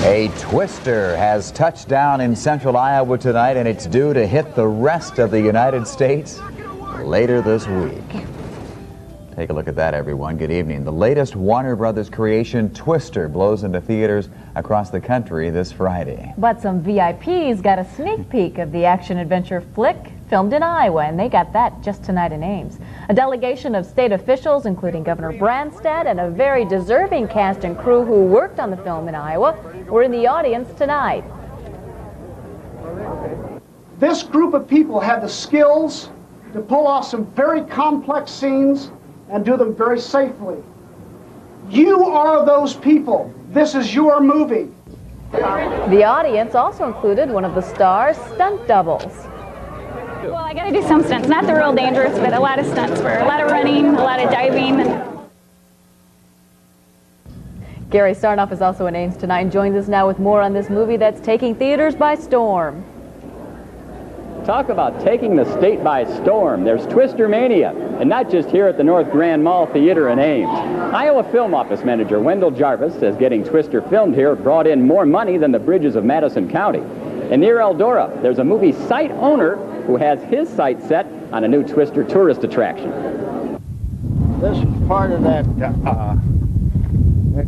A twister has touched down in central Iowa tonight, and it's due to hit the rest of the United States later this week. Take a look at that, everyone. Good evening. The latest Warner Brothers creation, Twister, blows into theaters across the country this Friday. But some VIPs got a sneak peek of the action-adventure flick filmed in Iowa, and they got that just tonight in Ames. A delegation of state officials, including Governor Branstad and a very deserving cast and crew who worked on the film in Iowa, were in the audience tonight. This group of people had the skills to pull off some very complex scenes and do them very safely. You are those people. This is your movie. The audience also included one of the star's stunt doubles. Well, I got to do some stunts. Not the real dangerous, but a lot of stunts for a lot of running, a lot of diving. Gary Sarnoff is also in Ames tonight and joins us now with more on this movie that's taking theaters by storm. Talk about taking the state by storm. There's Twister Mania, and not just here at the North Grand Mall Theater in Ames. Iowa Film Office Manager Wendol Jarvis says getting Twister filmed here brought in more money than the bridges of Madison County. And near Eldora, there's a movie site owner who has his site set on a new Twister tourist attraction. This is part of that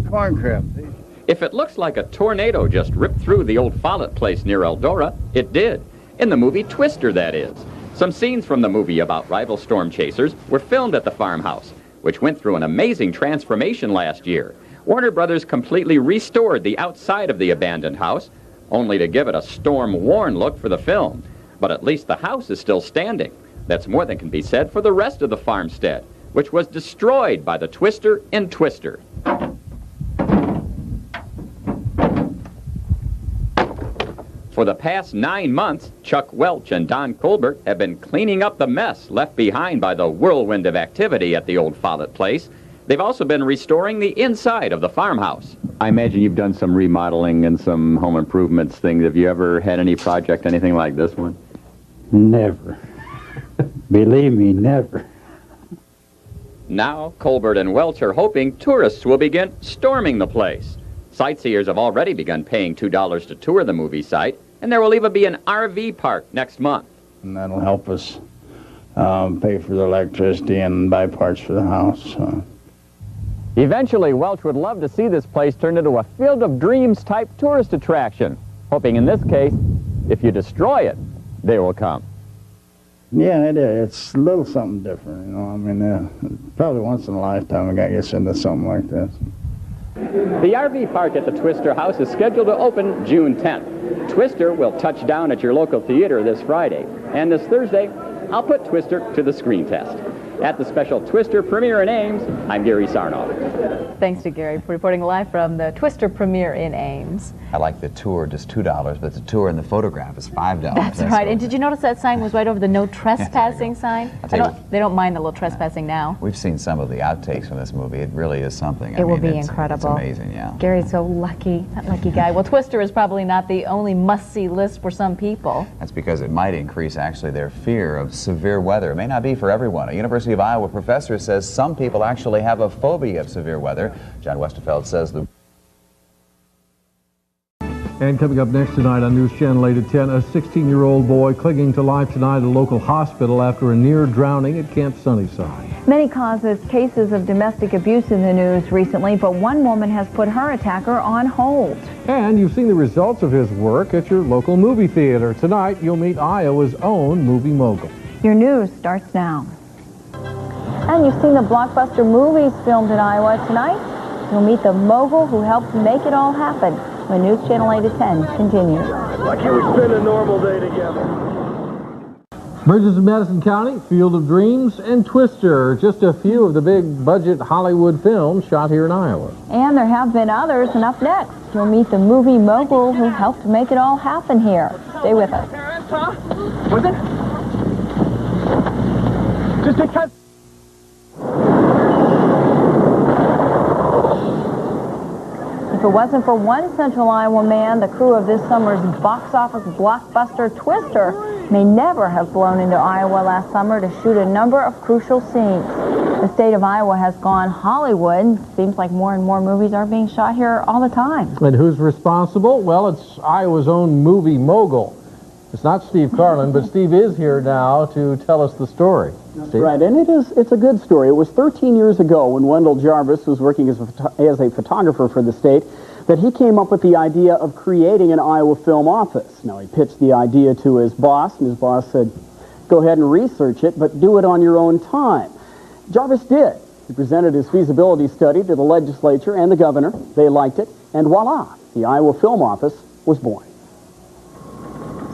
corn crib. If it looks like a tornado just ripped through the old Follett place near Eldora, it did. In the movie Twister, that is. Some scenes from the movie about rival storm chasers were filmed at the farmhouse, which went through an amazing transformation last year. Warner Brothers completely restored the outside of the abandoned house, only to give it a storm-worn look for the film. But at least the house is still standing. That's more than can be said for the rest of the farmstead, which was destroyed by the Twister in Twister. For the past 9 months, Chuck Welch and Don Colbert have been cleaning up the mess left behind by the whirlwind of activity at the old Follett place. They've also been restoring the inside of the farmhouse. I imagine you've done some remodeling and some home improvements things. Have you ever had any project, anything like this one? Never. Believe me, never. Now, Colbert and Welch are hoping tourists will begin storming the place. Sightseers have already begun paying $2 to tour the movie site, and there will even be an RV park next month. And that'll help us pay for the electricity and buy parts for the house. Eventually, Welch would love to see this place turned into a Field of Dreams type tourist attraction, hoping in this case, if you destroy it, they will come. Yeah, it is. It's a little something different, you know. I mean, probably once in a lifetime a guy gets into something like this. The RV park at the Twister house is scheduled to open June 10th. Twister will touch down at your local theater this Friday. And this Thursday, I'll put Twister to the screen test. At the special Twister premiere in Ames, I'm Gary Sarnoff. Thanks to Gary for reporting live from the Twister premiere in Ames. I like the tour, just $2, but the tour and the photograph is $5. That's right. And did you notice that sign was right over the no trespassing sign? They don't mind the little trespassing now. We've seen some of the outtakes from this movie. It really is something. It will be incredible. It's amazing, yeah. Gary's so lucky, that lucky guy. Well, Twister is probably not the only must-see list for some people. That's because it might increase, actually, their fear of severe weather. It may not be for everyone. A University of Iowa professor says some people actually have a phobia of severe weather. John Westerfeld says the... And coming up next tonight on News Channel 8 at 10, a 16-year-old boy clinging to life tonight at a local hospital after a near drowning at Camp Sunnyside. Many cases of domestic abuse in the news recently, but one woman has put her attacker on hold. And you've seen the results of his work at your local movie theater. Tonight, you'll meet Iowa's own movie mogul. Your news starts now. And you've seen the blockbuster movies filmed in Iowa tonight. You'll meet the mogul who helped make it all happen. When News Channel 8 at 10 continues. Why can't we spend a normal day together? Bridges of Madison County, Field of Dreams, and Twister. Just a few of the big budget Hollywood films shot here in Iowa. And there have been others, and up next, you'll meet the movie mogul who helped make it all happen here. Stay with us. Parents, huh? Was it? Just because... If it it wasn't for one Central Iowa man, the crew of this summer's box office blockbuster Twister may never have flown into Iowa last summer to shoot a number of crucial scenes. The state of Iowa has gone Hollywood. Seems like more and more movies are being shot here all the time. And who's responsible? Well, it's Iowa's own movie mogul. It's not Steve Carlin, but Steve is here now to tell us the story. Steve? Right, and it's a good story. It was 13 years ago when Wendol Jarvis was working as a photographer for the state that he came up with the idea of creating an Iowa film office. Now, he pitched the idea to his boss, and his boss said, go ahead and research it, but do it on your own time. Jarvis did. He presented his feasibility study to the legislature and the governor. They liked it, and voila, the Iowa Film Office was born.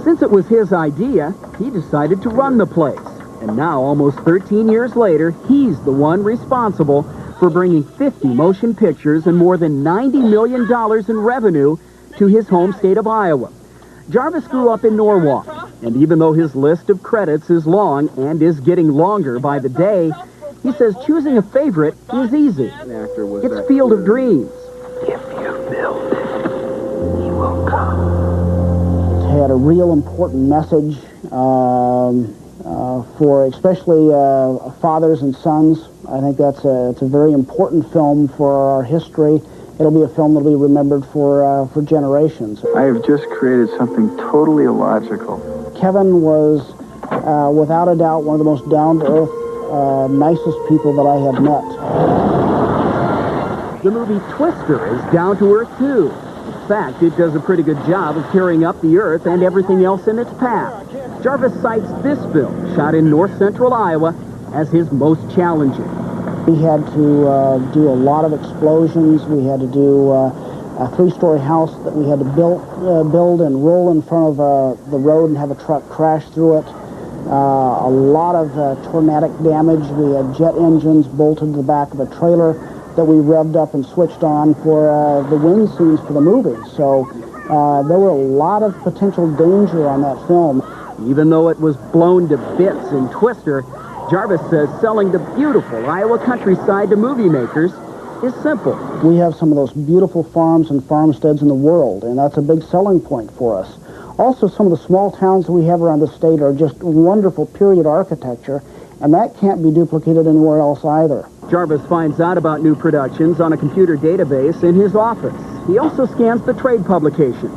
Since it was his idea, he decided to run the place. And now, almost 13 years later, he's the one responsible for bringing 50 motion pictures and more than $90 million in revenue to his home state of Iowa. Jarvis grew up in Norwalk, and even though his list of credits is long and is getting longer by the day, he says choosing a favorite is easy. It's Field of Dreams. If you build it, he will come. It had a real important message for especially fathers and sons. I think it's a very important film for our history. It'll be a film that'll be remembered for generations. I have just created something totally illogical. Kevin was, without a doubt, one of the most down-to-earth, nicest people that I have met. The movie Twister is down to earth, too. In fact, it does a pretty good job of carrying up the earth and everything else in its path. Jarvis cites this film, shot in north-central Iowa, as his most challenging. We had to do a lot of explosions. We had to do a three-story house that we had to build and roll in front of the road and have a truck crash through it. A lot of tornadic damage. We had jet engines bolted to the back of a trailer that we revved up and switched on for the wind scenes for the movie. So there were a lot of potential danger on that film. Even though it was blown to bits in Twister, Jarvis says selling the beautiful Iowa countryside to movie makers is simple. We have some of those beautiful farms and farmsteads in the world, and that's a big selling point for us. Also, some of the small towns that we have around the state are just wonderful period architecture, and that can't be duplicated anywhere else either. Jarvis finds out about new productions on a computer database in his office. He also scans the trade publications.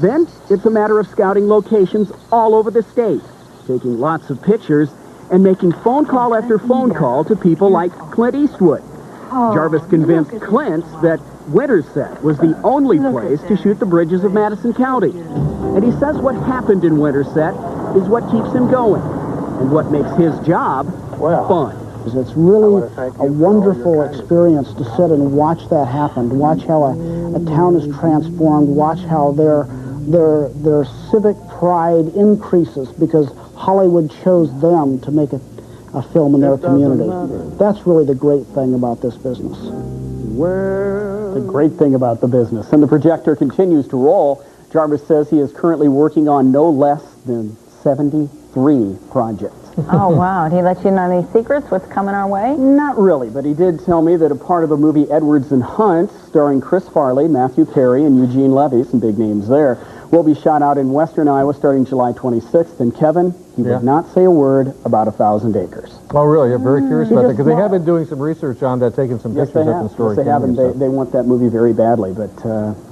Then, it's a matter of scouting locations all over the state, taking lots of pictures, and making phone call after phone call to people like Clint Eastwood. Jarvis convinced Clint that Winterset was the only place to shoot the bridges of Madison County. And he says what happened in Winterset is what keeps him going, and what makes his job fun. It's really a wonderful experience to sit and watch that happen, to watch how a town is transformed, watch how their civic pride increases because Hollywood chose them to make a film in their community. That's really the great thing about this business. The great thing about the business. And the projector continues to roll. Jarvis says he is currently working on no less than 73 projects. Oh, wow. Did he let you in on these secrets? What's coming our way? Not really, but he did tell me that a part of the movie Edwards and Hunt, starring Chris Farley, Matthew Perry, and Eugene Levy, some big names there, will be shot out in western Iowa starting July 26th. And Kevin, he would not say a word about 1,000 acres. Oh, really? I'm very curious about that, because they have been doing some research on that, taking some pictures at the story. Yes, they have, and they want that movie very badly, but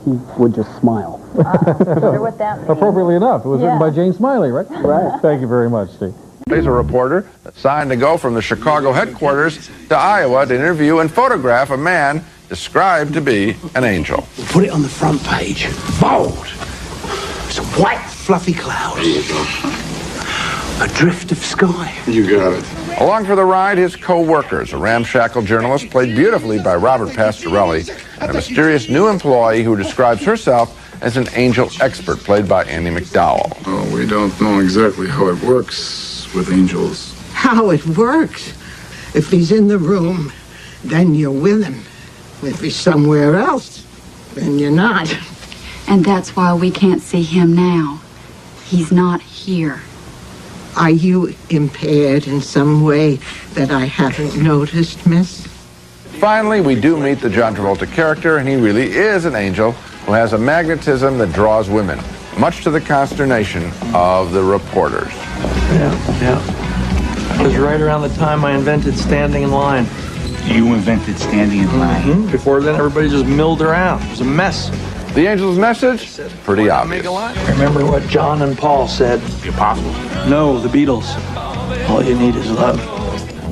he would just smile. Wonder what that means. Appropriately enough. It was written by Jane Smiley, right? Right. Thank you very much, Steve. He's a reporter assigned to go from the Chicago headquarters to Iowa to interview and photograph a man described to be an angel. Put it on the front page. Bold. Some white, fluffy clouds. There you go. A drift of sky. You got it. Along for the ride, his co-workers, a ramshackle journalist played beautifully by Robert Pastorelli, and a mysterious new employee who describes herself as an angel expert played by Andy McDowell. Oh, we don't know exactly how it works with angels. How it works? If he's in the room, then you're with him. If he's somewhere else, then you're not. And that's why we can't see him now. He's not here. Are you impaired in some way that I haven't noticed, miss? Finally, we do meet the John Travolta character, and he really is an angel who has a magnetism that draws women, much to the consternation of the reporters. Yeah. It was right around the time I invented standing in line. You invented standing in line? Before then, everybody just milled around. It was a mess. The angel's message? Pretty obvious. Remember what John and Paul said? The Apostles? No, the Beatles. All you need is love.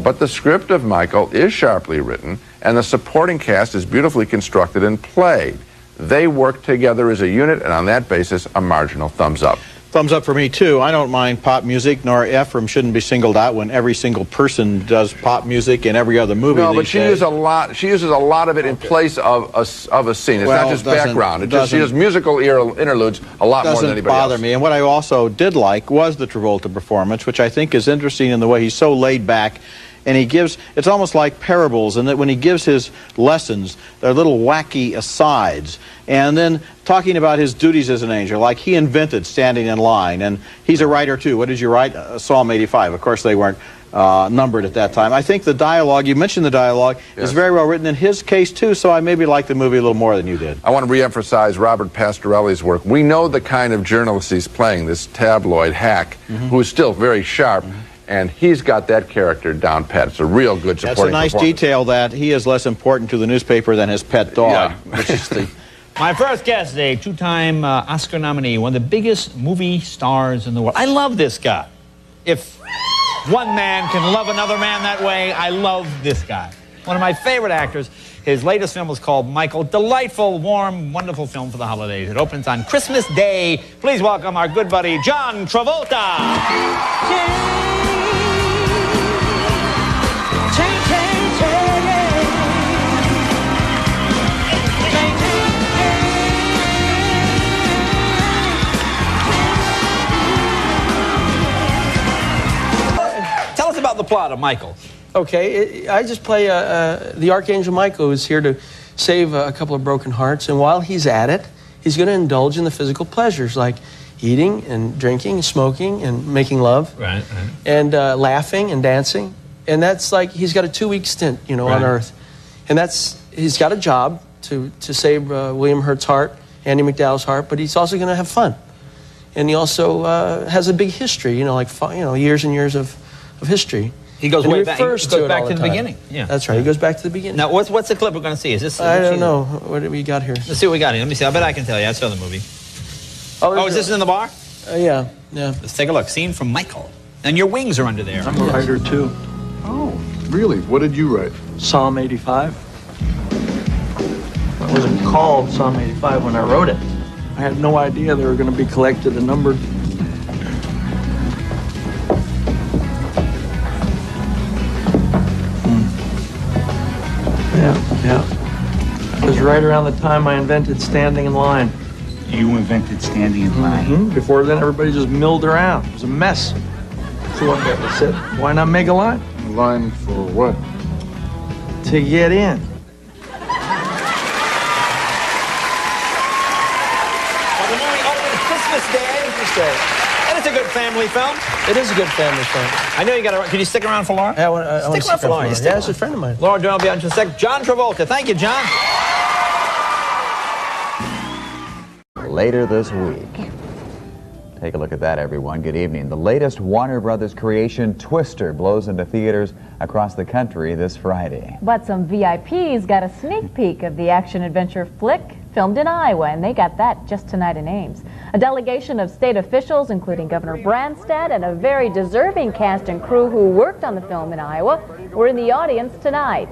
But the script of Michael is sharply written, and the supporting cast is beautifully constructed and played. They work together as a unit, and on that basis, a marginal thumbs up. Thumbs up for me, too. I don't mind pop music, nor Ephraim shouldn't be singled out when every single person does pop music in every other movie. No, but she uses a lot of it in place of a scene. It's not just background. She does musical interludes a lot more than anybody else. Doesn't bother me. And what I also did like was the Travolta performance, which I think is interesting in the way he's so laid back. And he gives, it's almost like parables, and that when he gives his lessons, they're little wacky asides. And then talking about his duties as an angel, like he invented standing in line, and he's a writer too. What did you write? Psalm 85. Of course, they weren't numbered at that time. I think the dialogue, you mentioned the dialogue, is very well written in his case too, so I maybe like the movie a little more than you did. I want to re-emphasize Robert Pastorelli's work. We know the kind of journalist he's playing, this tabloid hack, who is still very sharp. And he's got that character down pat. It's a real good supporting That's a nice detail that he is less important to the newspaper than his pet dog. Which is the... My first guest is a two-time Oscar nominee, one of the biggest movie stars in the world. I love this guy. If one man can love another man that way, I love this guy. One of my favorite actors. His latest film is called Michael. Delightful, warm, wonderful film for the holidays. It opens on Christmas Day. Please welcome our good buddy, John Travolta. Tell us about the plot of Michael. Okay, I just play the Archangel Michael, who's here to save a couple of broken hearts. And while he's at it, he's going to indulge in the physical pleasures like eating and drinking and smoking and making love. Right. And laughing and dancing. And that's like, he's got a 2-week stint, you know, on Earth. And he's got a job to save William Hurt's heart, Andy McDowell's heart, but he's also going to have fun. And he also has a big history, you know, like years and years of history. He goes way back. He goes back to the beginning. Yeah, that's right. He goes back to the beginning. Now, what's the clip we're going to see? Is this? I don't know. What do we got here? Let's see what we got here. Let me see. I bet I can tell you. I saw the movie. Oh, is this in the bar? Yeah. Let's take a look. Scene from Michael. And your wings are under there. I'm a writer too. Oh, really? What did you write? Psalm 85. It wasn't called Psalm 85 when I wrote it. I had no idea they were going to be collected and numbered. Yeah. It was right around the time I invented standing in line. You invented standing in line? Before then, everybody just milled around. It was a mess. So one guy said, why not make a line? A line for what? To get in. Well, the movie opens Christmas Day. And it's a good family film. It is a good family film. I know you got to. Can you stick around for Laura? I want to stick around for Laura. Yeah, she's a friend of mine. Laura Dern will be on in a sec. John Travolta. Thank you, John. Later this week. Take a look at that, everyone. Good evening. The latest Warner Brothers creation, Twister, blows into theaters across the country this Friday. But some VIPs got a sneak peek of the action-adventure flick filmed in Iowa, and they got that just tonight in Ames. A delegation of state officials, including Governor Branstad and a very deserving cast and crew who worked on the film in Iowa, were in the audience tonight.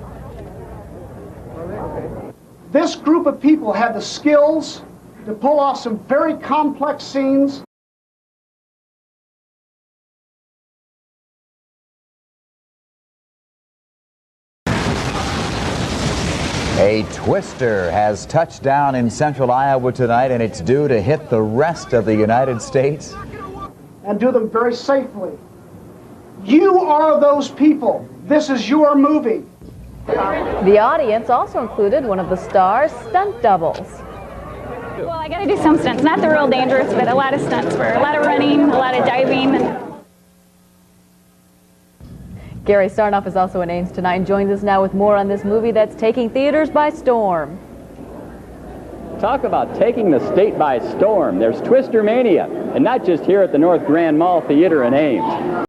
This group of people had the skills to pull off some very complex scenes. A twister has touched down in central Iowa tonight, and it's due to hit the rest of the United States. And do them very safely. You are those people. This is your movie. The audience also included one of the star's stunt doubles. Well, I got to do some stunts. Not the real dangerous, but a lot of stunts for a lot of running, a lot of diving. Gary Sarnoff is also in Ames tonight and joins us now with more on this movie that's taking theaters by storm. Talk about taking the state by storm. There's Twister Mania, and not just here at the North Grand Mall Theater in Ames.